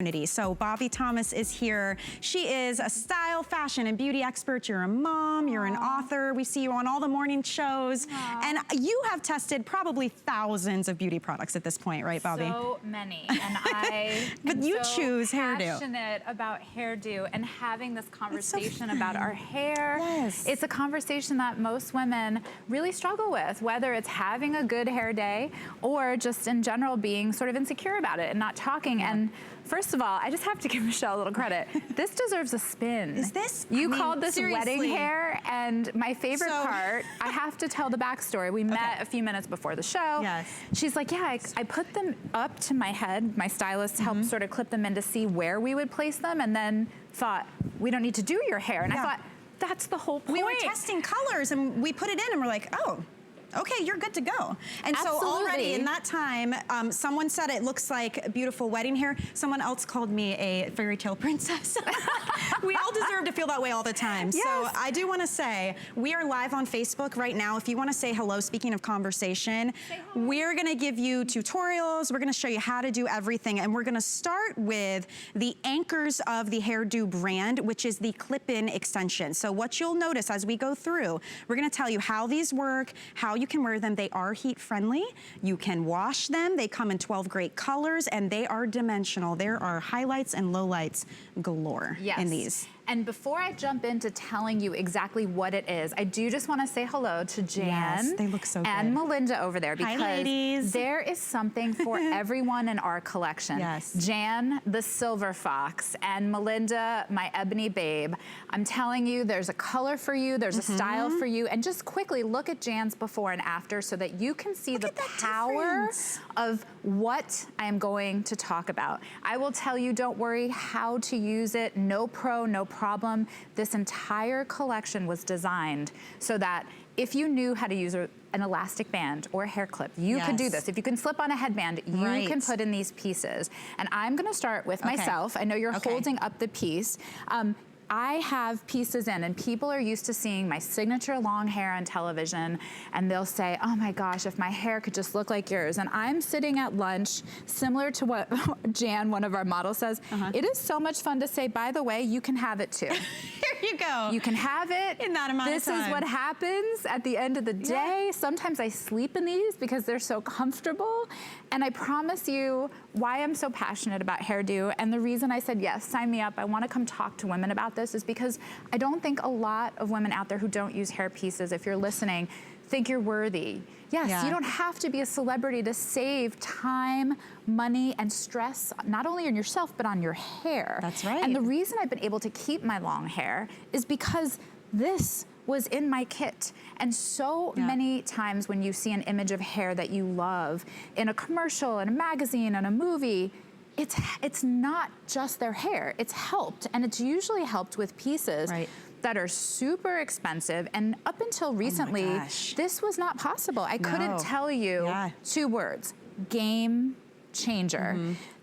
So Bobbi Thomas is here. She is a style, fashion, and beauty expert. You're a mom, you're an author. We see you on all the morning shows. And you have tested probably thousands of beauty products at this point, right, Bobbi? So many. And I but you choose hairdo. Passionate about hairdo and having this conversation about our hair. Yes. It's a conversation that most women really struggle with, whether it's having a good hair day or just in general being sort of insecure about it and not talking. And first of all, I just have to give Michelle a little credit. This deserves a spin. Is this? You called this seriously. wedding hair, and my favorite part, I have to tell the backstory. We met a few minutes before the show. Yes. She's like, yeah, I put them up to my head. My stylist helped sort of clip them in to see where we would place them, and then thought, we don't need to do your hair. And I thought, that's the whole point. We were testing colors, and we put it in, and we're like, oh. Okay, you're good to go. And so already in that time, someone said it looks like beautiful wedding hair. Someone else called me a fairy tale princess. We all deserve to feel that way all the time. Yes. So I do want to say, we are live on Facebook right now. If you want to say hello, speaking of conversation, we're going to give you tutorials. We're going to show you how to do everything. And we're going to start with the anchors of the Hairdo brand, which is the clip-in extension. So what you'll notice as we go through, we're going to tell you how these work, how you can wear them. They are heat friendly. You can wash them. They come in 12 great colors, and they are dimensional. There are highlights and lowlights galore in these. And before I jump into telling you exactly what it is, I do just want to say hello to Jan. Yes, they look so good. And Melinda over there, because hi, ladies. There is something for everyone in our collection. Yes. Jan, the silver fox, and Melinda, my ebony babe. I'm telling you, there's a color for you, there's a style for you, and just quickly look at Jan's before and after so that you can see the power of what I am going to talk about. I will tell you, don't worry, how to use it, no pro, no problem. This entire collection was designed so that if you knew how to use an elastic band or a hair clip, you could do this. If you can slip on a headband, you can put in these pieces. And I'm gonna start with myself. I know you're holding up the piece. I have pieces in, and people are used to seeing my signature long hair on television, and they'll say, oh my gosh, if my hair could just look like yours. And I'm sitting at lunch, similar to what Jan, one of our models, says. It is so much fun to say, by the way, you can have it too. Here you go. You can have it. In that amount of time. This is what happens at the end of the day. Sometimes I sleep in these because they're so comfortable. And I promise you why I'm so passionate about hairdo, and the reason I said, yes, sign me up, I wanna come talk to women about this, is because I don't think a lot of women out there who don't use hair pieces, if you're listening, think you're worthy. Yes, you don't have to be a celebrity to save time, money, and stress, not only on yourself, but on your hair. That's right. And the reason I've been able to keep my long hair is because this was in my kit. And so many times when you see an image of hair that you love in a commercial, in a magazine, in a movie, it's not just their hair, it's helped. And it's usually helped with pieces that are super expensive. And up until recently, this was not possible. I couldn't tell you 2 words: game changer.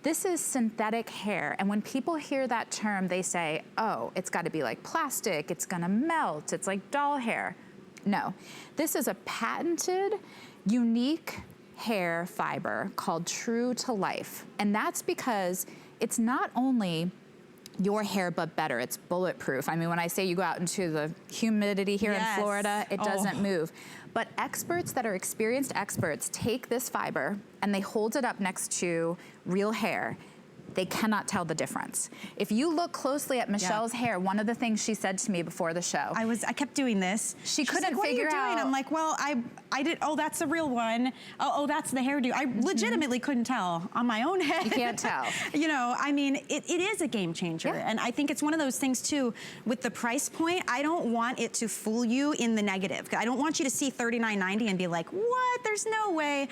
This is synthetic hair, and when people hear that term, they say, oh, it's gotta be like plastic, it's gonna melt, it's like doll hair. No, this is a patented, unique hair fiber called True to Life. And that's because it's not only your hair, but better. It's bulletproof. I mean, when I say you go out into the humidity here in Florida, it doesn't move. But experts that are experienced experts take this fiber and they hold it up next to real hair. They cannot tell the difference. If you look closely at Michelle's hair, one of the things she said to me before the show. I kept doing this. She couldn't figure out. What are you doing? I'm like, well, I did, oh, that's the real one. Oh, that's the hairdo. I legitimately couldn't tell on my own head. You can't tell. You know, I mean, it is a game changer. And I think it's one of those things too, with the price point, I don't want it to fool you in the negative. I don't want you to see $39.90 and be like, what? There's no way.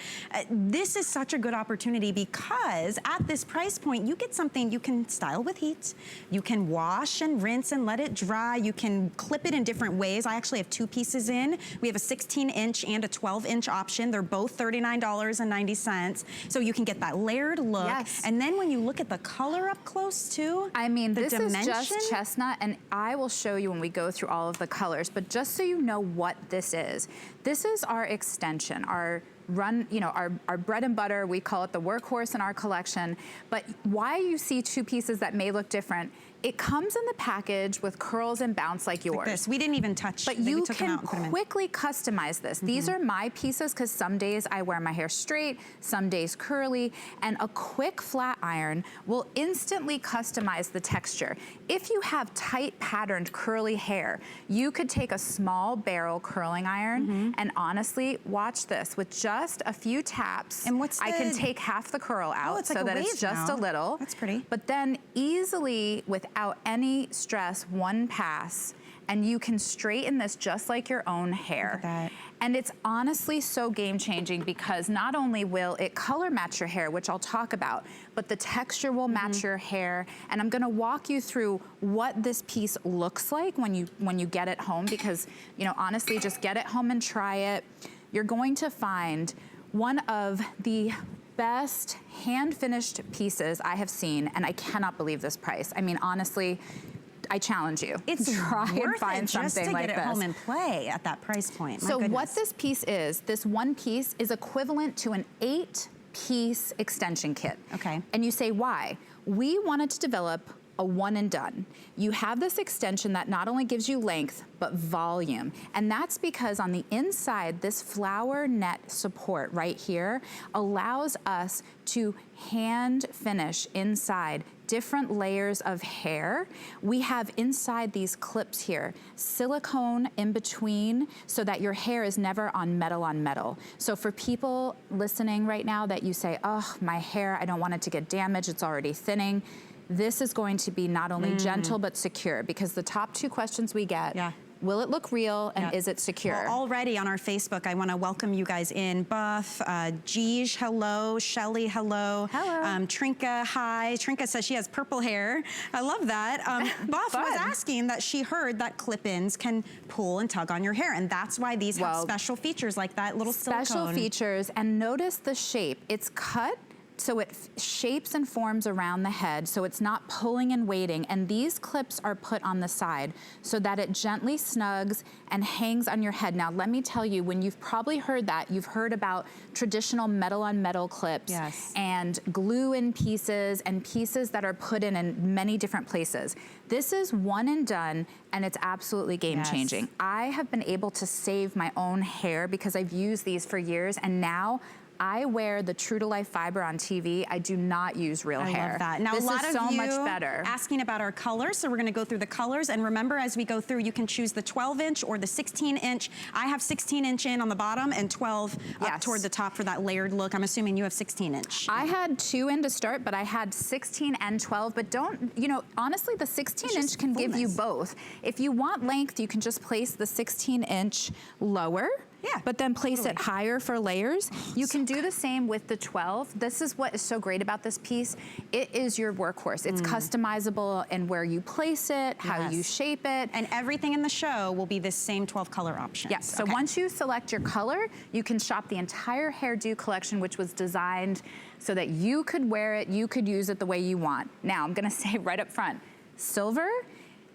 This is such a good opportunity because at this price point, you get something you can style with heat. You can wash and rinse and let it dry. You can clip it in different ways. I actually have 2 pieces in. We have a 16-inch and a 12-inch option. They're both $39.90. So you can get that layered look. And then when you look at the color up close too, I mean, this is just chestnut, and I will show you when we go through all of the colors, but just so you know what this is our extension, our run, you know, our bread and butter. We call it the workhorse in our collection. But why you see two pieces that may look different, it comes in the package with curls and bounce like yours. Like this. We didn't even touch. But you can quickly customize this. These are my pieces because some days I wear my hair straight, some days curly, and a quick flat iron will instantly customize the texture. If you have tight patterned curly hair, you could take a small barrel curling iron and honestly, watch this, with just a few taps, and I can take half the curl out it's like so that it's just a little. That's pretty. But then easily, without any stress, one pass, and you can straighten this just like your own hair. Look at that. And it's honestly so game-changing because not only will it color match your hair, which I'll talk about, but the texture will match your hair. And I'm gonna walk you through what this piece looks like when you get it home, because, you know, honestly, just get it home and try it. You're going to find one of the best hand-finished pieces I have seen, and I cannot believe this price. I mean, honestly, I challenge you. It's try worth and find it just something to like get it this. home and play at that price point. My So goodness. what this piece is, this one piece is equivalent to an 8-piece extension kit. Okay. And you say, why? We wanted to develop a one and done. You have this extension that not only gives you length, but volume. And that's because on the inside, this flower net support right here allows us to hand finish inside different layers of hair. We have inside these clips here, silicone in between so that your hair is never on metal. So for people listening right now that you say, oh, my hair, I don't want it to get damaged, it's already thinning. This is going to be not only gentle, but secure, because the top two questions we get, will it look real and is it secure? Well, already on our Facebook, I want to welcome you guys in. Buff, Jeej, hello. Shelly, hello. Hello. Trinka, hi. Trinka says she has purple hair. I love that. Buff was asking that she heard that clip-ins can pull and tug on your hair, and that's why these have special features like that little silicone. Special features, and notice the shape. It's cut so it shapes and forms around the head, so it's not pulling and weighting. And these clips are put on the side so that it gently snugs and hangs on your head. Now, let me tell you, when you've probably heard that, you've heard about traditional metal-on-metal clips and glue-in pieces and pieces that are put in many different places. This is one and done, and it's absolutely game-changing. I have been able to save my own hair because I've used these for years, and now I wear the True to Life fiber on TV. I do not use real hair. I love that. Now, this a lot is of so you much better. Asking about our colors, so we're going to go through the colors. And remember, as we go through, you can choose the 12-inch or the 16-inch. I have 16-inch in on the bottom and 12 up toward the top for that layered look. I'm assuming you have 16-inch. I had 2 in to start, but I had 16 and 12. But don't, you know, honestly, the 16-inch can give you both. If you want length, you can just place the 16-inch lower. But then place it higher for layers. You can do the same with the 12. This is what is so great about this piece. It is your workhorse. It's customizable in where you place it, how you shape it. And everything in the show will be this same 12 color option. Yes, so once you select your color, you can shop the entire Hairdo collection, which was designed so that you could wear it, you could use it the way you want. Now, I'm gonna say right up front, silver,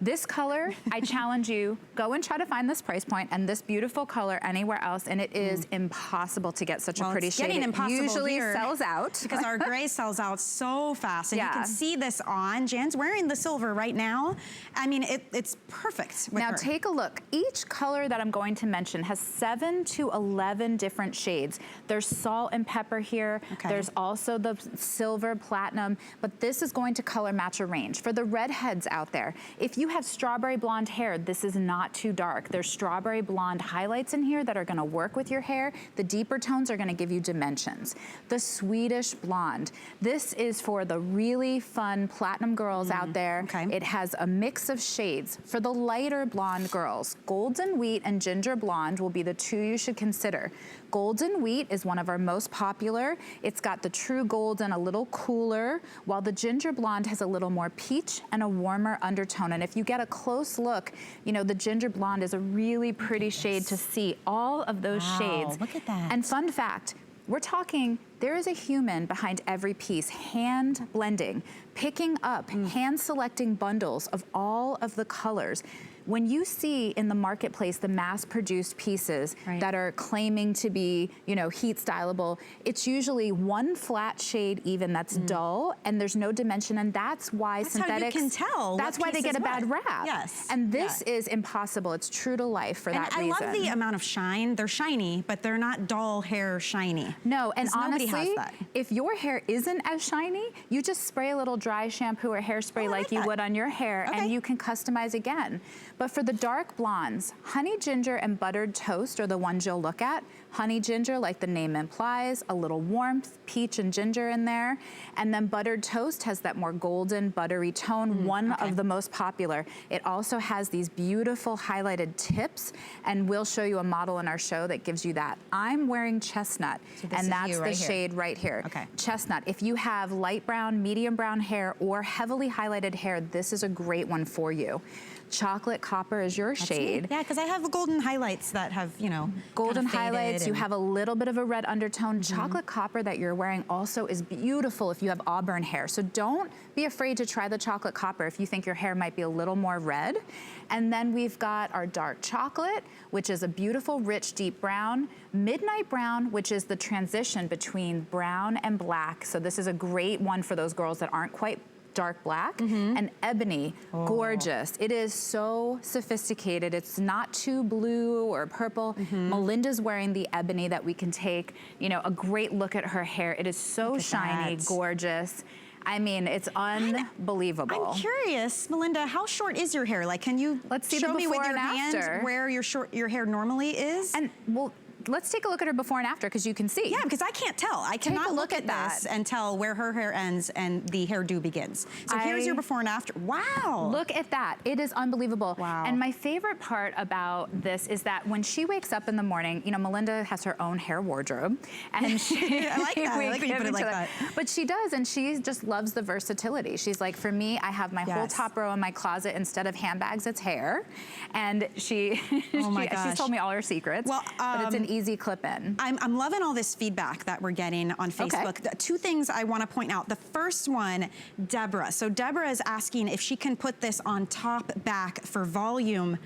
this color, I challenge you, go and try to find this price point and this beautiful color anywhere else, and it is impossible to get such a pretty shade. Getting impossible usually here sells out. Because our gray sells out so fast. And you can see this on. Jan's wearing the silver right now. I mean, it's perfect with Now her. take a look. Each color that I'm going to mention has 7 to 11 different shades. There's salt and pepper here. There's also the silver, platinum, but this is going to color match a range. For the redheads out there, if you have strawberry blonde hair, this is not too dark. There's strawberry blonde highlights in here that are gonna work with your hair. The deeper tones are gonna give you dimensions. The Swedish blonde, this is for the really fun platinum girls out there. It has a mix of shades. For the lighter blonde girls, golden wheat and ginger blonde will be the 2 you should consider. Golden wheat is one of our most popular. It's got the true golden, a little cooler, while the ginger blonde has a little more peach and a warmer undertone. And if you get a close look, you know, the ginger blonde is a really pretty shade to see all of those shades. Look at that. And fun fact, we're talking, there is a human behind every piece, hand blending, picking up, hand-selecting bundles of all of the colors. When you see in the marketplace the mass-produced pieces that are claiming to be, you know, heat styleable, it's usually one flat shade even that's dull, and there's no dimension, and that's why synthetics. How you can tell. That's why they get a bad rap. Yes. And this is impossible. It's true to life for that reason. I love the amount of shine. They're shiny, but they're not dull hair shiny. No, and honestly, has that. if your hair isn't as shiny, you just spray a little dry shampoo or hairspray like you would on your hair, and you can customize again. But for the dark blondes, honey ginger and buttered toast are the ones you'll look at. Honey ginger, like the name implies, a little warmth, peach and ginger in there. And then buttered toast has that more golden, buttery tone, one of the most popular. It also has these beautiful highlighted tips, and we'll show you a model in our show that gives you that. I'm wearing chestnut, and that's the shade right here. Chestnut. If you have light brown, medium brown hair, or heavily highlighted hair, this is a great one for you. Chocolate copper is your shade. Yeah, because I have golden highlights that have, you know, golden highlights. You have a little bit of a red undertone. Chocolate copper that you're wearing also is beautiful if you have auburn hair. So don't be afraid to try the chocolate copper if you think your hair might be a little more red. And then we've got our dark chocolate, which is a beautiful, rich, deep brown. Midnight brown, which is the transition between brown and black. So this is a great one for those girls that aren't quite dark black. And ebony, gorgeous. It is so sophisticated. It's not too blue or purple. Melinda's wearing the ebony that we can take, you know, a great look at her hair. It is so shiny, gorgeous. I mean, it's unbelievable. I'm curious, Melinda, how short is your hair? Like, can you show me with your hand where your hair normally is? And well, let's take a look at her before and after, because you can see. Yeah, because I can't tell. I cannot look at this and tell where her hair ends and the hairdo begins. So here's your before and after. Wow. Look at that. It is unbelievable. Wow. And my favorite part about this is that when she wakes up in the morning, you know, Melinda has her own hair wardrobe. And she, I like that. I like when you put it like that. But she does, and she just loves the versatility. She's like, for me, I have my whole top row in my closet. Instead of handbags, it's hair. And she, she's told me all her secrets. Well, but it's an easy clip-in. I'm loving all this feedback that we're getting on Facebook. Two things I want to point out. The first one, Deborah. So Deborah is asking if she can put this on top back for volume.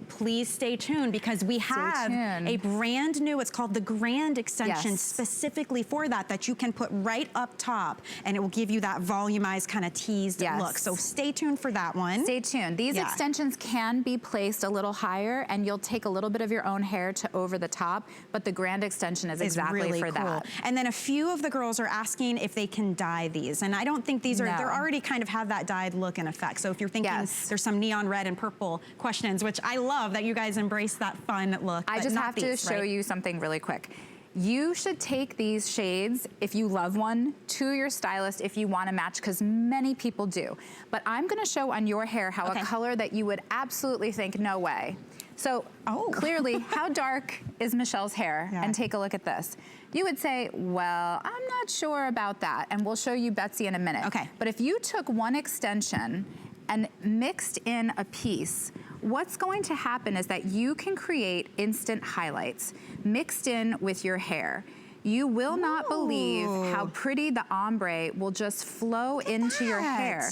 Please stay tuned, because we have a brand new, it's called the Grand Extension, specifically for that you can put right up top, and it will give you that volumized kind of teased look. So stay tuned for that one. Stay tuned. These extensions can be placed a little higher, and you'll take a little bit of your own hair to over the top, but the Grand Extension is exactly really for that. And then a few of the girls are asking if they can dye these, and I don't think these are, they're already kind of have that dyed look in effect. So if you're thinking there's some neon red and purple questions, which I love that you guys embrace that fun look. I just have to show you something really quick. You should take these shades, if you love one, to your stylist if you want to match, because many people do. But I'm going to show on your hair how a color that you would absolutely think, no way. So clearly, how dark is Michelle's hair? And take a look at this. You would say, well, I'm not sure about that. And we'll show you Betsy in a minute. But if you took one extension and mixed in a piece, what's going to happen is that you can create instant highlights mixed in with your hair. You will not believe how pretty the ombre will just flow into your hair.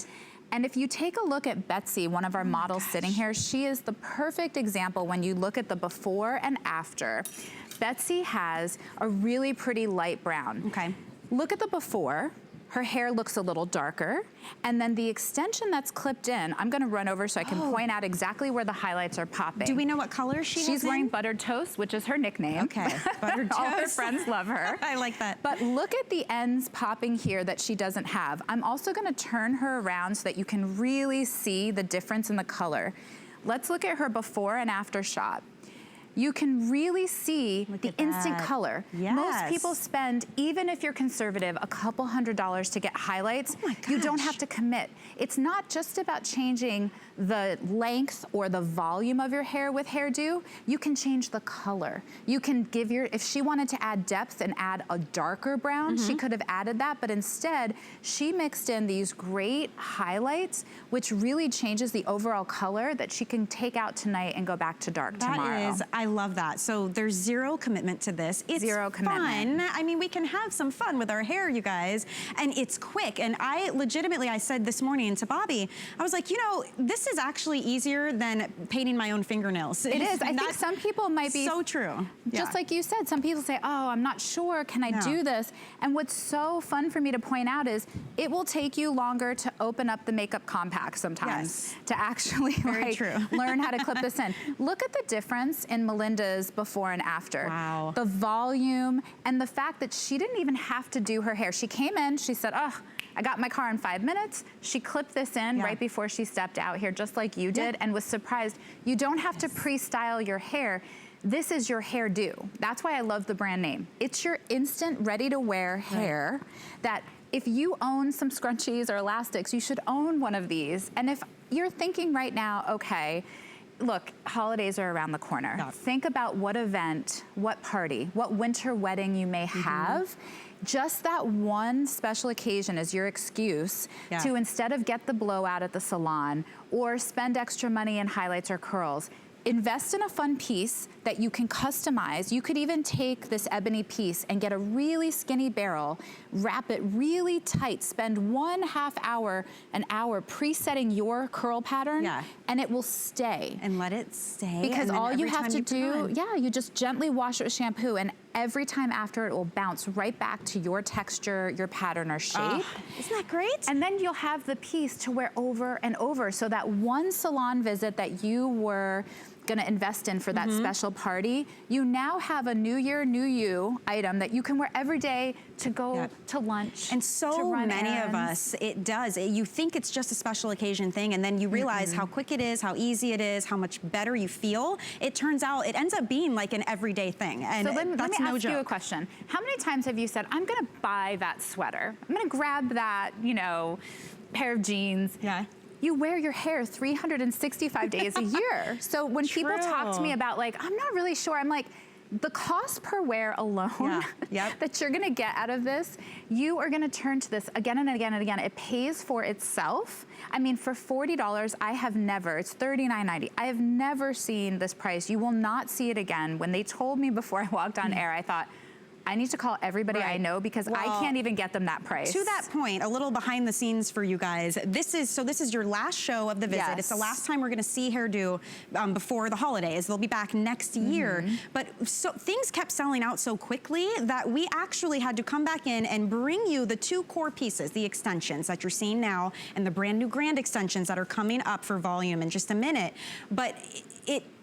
And if you take a look at Betsy, one of our models sitting here, she is the perfect example when you look at the before and after. Betsy has a really pretty light brown. Look at the before. Her hair looks a little darker. And then the extension that's clipped in, I'm gonna run over so I can point out exactly where the highlights are popping. Do we know what color she's wearing? Buttered Toast, which is her nickname. Buttered Toast. All her friends love her. I like that. But look at the ends popping here that she doesn't have. I'm also gonna turn her around so that you can really see the difference in the color. Let's look at her before and after shot. You can really see the instant color. Most people spend, even if you're conservative, a couple $100s to get highlights. You don't have to commit. It's not just about changing the length or the volume of your hair with hairdo. You can change the color. You can give if she wanted to add depth and add a darker brown, she could have added that, but instead, she mixed in these great highlights, which really changes the overall color that she can take out tonight and go back to dark tomorrow. I love that. So there's zero commitment to this. It's zero commitment. Fun. I mean, we can have some fun with our hair, you guys, and it's quick. And I legitimately, I said this morning to Bobby, I was like, you know, this is actually easier than painting my own fingernails. It is. I think some people might be so true. Just like you said, some people say, oh, I'm not sure, can I do this? And what's so fun for me to point out is it will take you longer to open up the makeup compact sometimes to actually learn how to clip this in. Look at the difference in Melinda's before and after. Wow. The volume and the fact that she didn't even have to do her hair. She came in, she said, oh, I got my car in 5 minutes. She clipped this in right before she stepped out here, just like you did, and was surprised. You don't have to pre-style your hair. This is your hairdo. That's why I love the brand name. It's your instant, ready-to-wear hair that if you own some scrunchies or elastics, you should own one of these. And if you're thinking right now, okay, look, holidays are around the corner. Think about what event, what party, what winter wedding you may have. Just that one special occasion is your excuse to, instead of get the blowout at the salon or spend extra money in highlights or curls, invest in a fun piece that you can customize. You could even take this ebony piece and get a really skinny barrel, wrap it really tight, spend 1/2 hour, an hour pre-setting your curl pattern, and it will stay. And let it stay. Because all you have to do, you just gently wash it with shampoo, and every time after it will bounce right back to your texture, your pattern or shape. Isn't that great? And then you'll have the piece to wear over and over. So that one salon visit that you were gonna invest in for that special party, you now have a new year, new you item that you can wear every day to go to lunch. And so many of us, it does. You think it's just a special occasion thing, and then you realize how quick it is, how easy it is, how much better you feel. It turns out it ends up being like an everyday thing. And so let me ask you a question. How many times have you said, I'm gonna buy that sweater, I'm gonna grab that, you know, pair of jeans. You wear your hair 365 days a year. So when people talk to me about like, I'm not really sure, I'm like, the cost per wear alone that you're gonna get out of this, you are gonna turn to this again and again and again. It pays for itself. I mean, for $40, I have never, it's $39.90. I have never seen this price. You will not see it again. When they told me before I walked on air, I thought, I need to call everybody I know because I can't even get them that price. To that point, a little behind the scenes for you guys. This is your last show of the visit. It's the last time we're gonna see Hairdo before the holidays. They'll be back next year. But so things kept selling out so quickly that we actually had to come back in and bring you the 2 core pieces, the extensions that you're seeing now and the brand new grand extensions that are coming up for volume in just a minute. But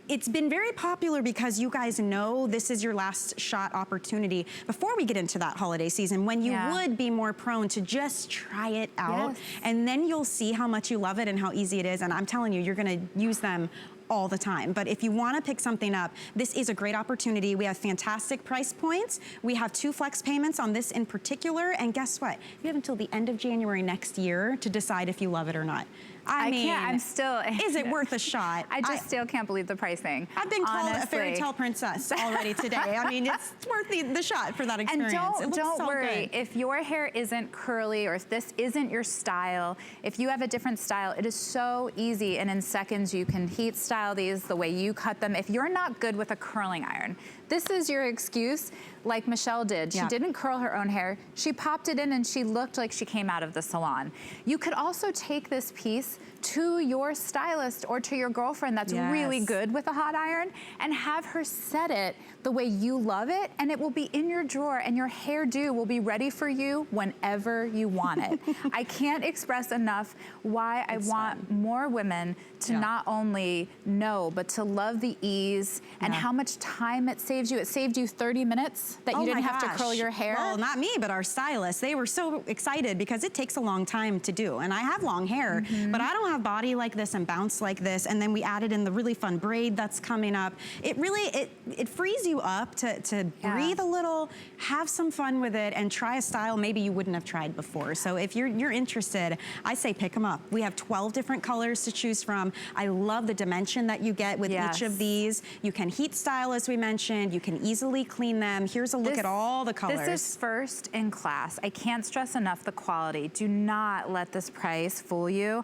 it's been very popular because you guys know this is your last shot opportunity before we get into that holiday season when you would be more prone to just try it out. And then you'll see how much you love it and how easy it is. And I'm telling you, you're gonna use them all the time. But if you wanna pick something up, this is a great opportunity. We have fantastic price points. We have 2 flex payments on this in particular. And guess what? You have until the end of January next year to decide if you love it or not. I mean, I'm still. Is it worth a shot? I just still can't believe the pricing. I've been called a fairy tale princess already today. I mean, it's worth the shot for that experience. And don't worry, if your hair isn't curly or if this isn't your style, if you have a different style, it is so easy, and in seconds you can heat style these the way you cut them. If you're not good with a curling iron, this is your excuse, like Michelle did. She didn't curl her own hair. She popped it in and she looked like she came out of the salon. You could also take this piece to your stylist or to your girlfriend that's really good with a hot iron and have her set it the way you love it, and it will be in your drawer and your hairdo will be ready for you whenever you want it. I can't express enough why I want more women to not only know, but to love the ease and how much time it saves you. It saved you 30 minutes that you didn't have to curl your hair. Well, not me, but our stylists. They were so excited because it takes a long time to do. And I have long hair, but I don't have body like this and bounce like this. And then we added in the really fun braid that's coming up. It really, it frees you up to breathe a little, have some fun with it, and try a style maybe you wouldn't have tried before. So if you're interested, I say pick them up. We have 12 different colors to choose from. I love the dimension that you get with each of these. You can heat style, as we mentioned. You can easily clean them. Here's a look at all the colors. This is first in class. I can't stress enough the quality. Do not let this price fool you.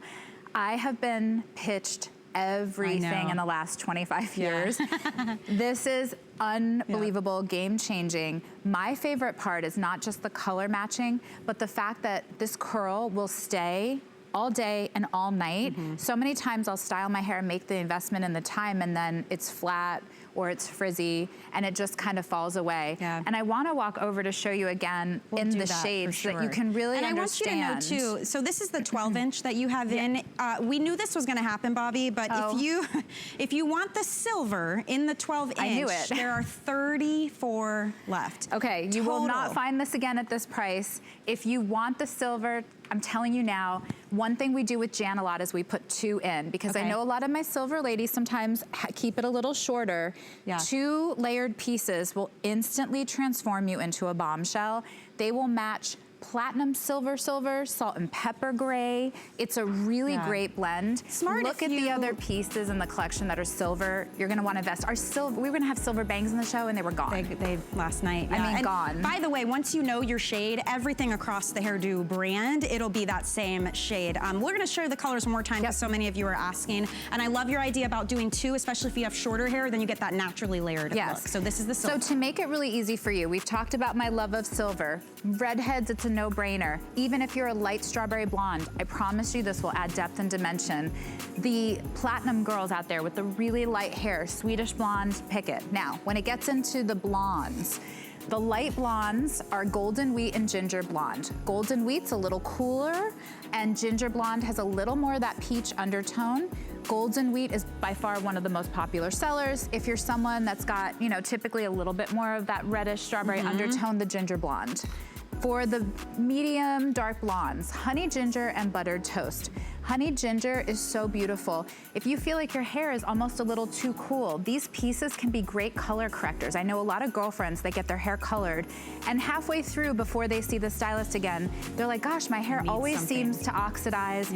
I have been pitched everything in the last 25 years. This is unbelievable, game-changing. My favorite part is not just the color matching, but the fact that this curl will stay all day and all night. So many times I'll style my hair and make the investment in the time, and then it's flat or it's frizzy and it just kind of falls away. And I want to walk over to show you again in the shades so that you can really understand. And I want you to know too, so this is the 12-inch that you have in. We knew this was going to happen, Bobby, but if you want the silver in the 12-inch, there are 34 left. Okay, you will not find this again at this price. If you want the silver, I'm telling you now, one thing we do with Jan a lot is we put 2 in, because I know a lot of my silver ladies sometimes keep it a little shorter. 2 layered pieces will instantly transform you into a bombshell. They will match platinum silver, salt and pepper gray. It's a really great blend. Look at the other pieces in the collection that are silver. You're gonna wanna invest. Our silver, we were gonna have silver bangs in the show and they were gone. They last night. I mean, gone. By the way, once you know your shade, everything across the Hairdo brand, it'll be that same shade. We're gonna share the colors one more time because so many of you are asking. And I love your idea about doing 2, especially if you have shorter hair, then you get that naturally layered look. So this is the silver. So to make it really easy for you, we've talked about my love of silver. Redheads, it's a no-brainer. Even if you're a light strawberry blonde, I promise you this will add depth and dimension. The platinum girls out there with the really light hair, Swedish blonde, pick it. Now, when it gets into the blondes, the light blondes are golden wheat and ginger blonde. Golden wheat's a little cooler, and ginger blonde has a little more of that peach undertone. Golden wheat is by far one of the most popular sellers. If you're someone that's got, you know, typically a little bit more of that reddish strawberry undertone, the ginger blonde. For the medium dark blondes, honey ginger and buttered toast. Honey ginger is so beautiful. If you feel like your hair is almost a little too cool, these pieces can be great color correctors. I know a lot of girlfriends that get their hair colored, and halfway through before they see the stylist again, they're like, gosh, my hair always seems to oxidize.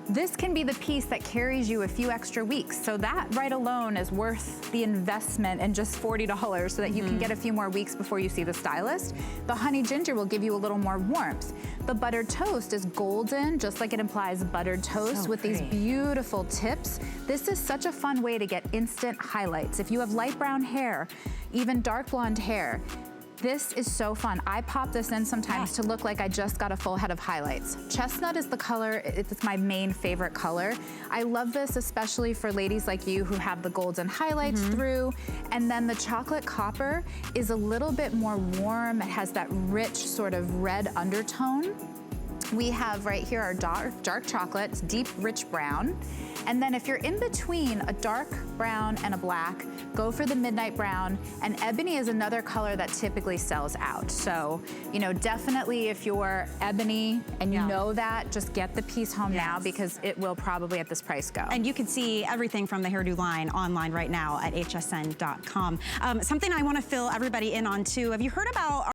This can be the piece that carries you a few extra weeks. So that right alone is worth the investment in just $40 so that you can get a few more weeks before you see the stylist. The honey ginger will give you a little more warmth. The buttered toast is golden, just like it implies buttered toast with these beautiful tips. This is such a fun way to get instant highlights. If you have light brown hair, even dark blonde hair, this is so fun. I pop this in sometimes to look like I just got a full head of highlights. Chestnut is the color, it's my main favorite color. I love this especially for ladies like you who have the golden highlights through. And then the chocolate copper is a little bit more warm. It has that rich sort of red undertone. We have right here our dark chocolate, it's deep, rich brown. And then if you're in between a dark brown and a black, go for the midnight brown. And ebony is another color that typically sells out. So, you know, definitely if you're ebony and you know that, just get the piece home now because it will probably at this price go. And you can see everything from the Hairdo line online right now at hsn.com. Something I want to fill everybody in on too. Have you heard about